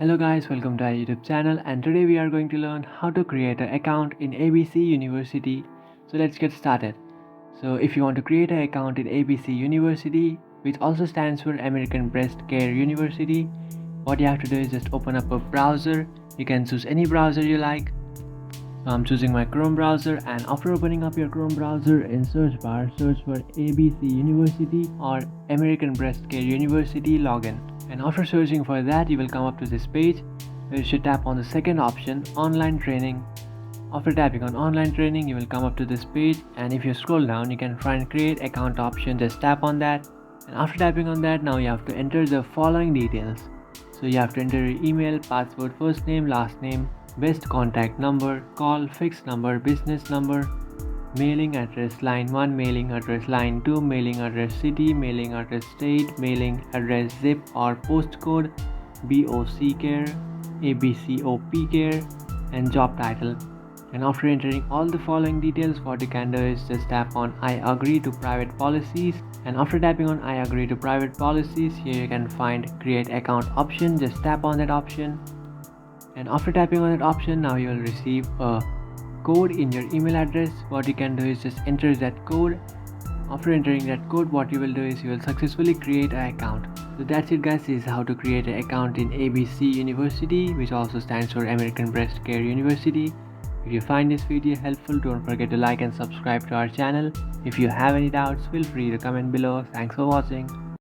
Hello guys, welcome to our YouTube channel, and today we are going to learn how to create an account in ABC University. So let's get started. So if you want to create an account in ABC University, which also stands for American Breast Care University, what you have to do is just open up a browser. You can choose any browser you like. So I'm choosing my Chrome browser, and after opening up your Chrome browser, in search bar search for ABC University or American Breast Care University login. And after searching for that, you will come up to this page where you should tap on the second option, online training. After tapping on online training, you will come up to this page, and if you scroll down, you can find create account option. Just tap on that, and after tapping on that, now you have to enter the following details. So you have to enter your email, password, first name, last name, best contact number, call, fixed number, business number, mailing address line 1, mailing address line 2, mailing address city, mailing address state, mailing address zip or postcode, BOC care, ABCOP care, and job title. And after entering all the following details, what you can do is just tap on I agree to private policies, and after tapping on I agree to private policies, here you can find create account option. Just tap on that option, and after tapping on that option, now you will receive a code in your email address. What you can do is just enter that code. After entering that code, what you will do is you will successfully create an account. So that's it guys, this is how to create an account in ABC University, which also stands for American Breast Care University. If you find this video helpful, don't forget to like and subscribe to our channel. If you have any doubts, feel free to comment below. Thanks for watching.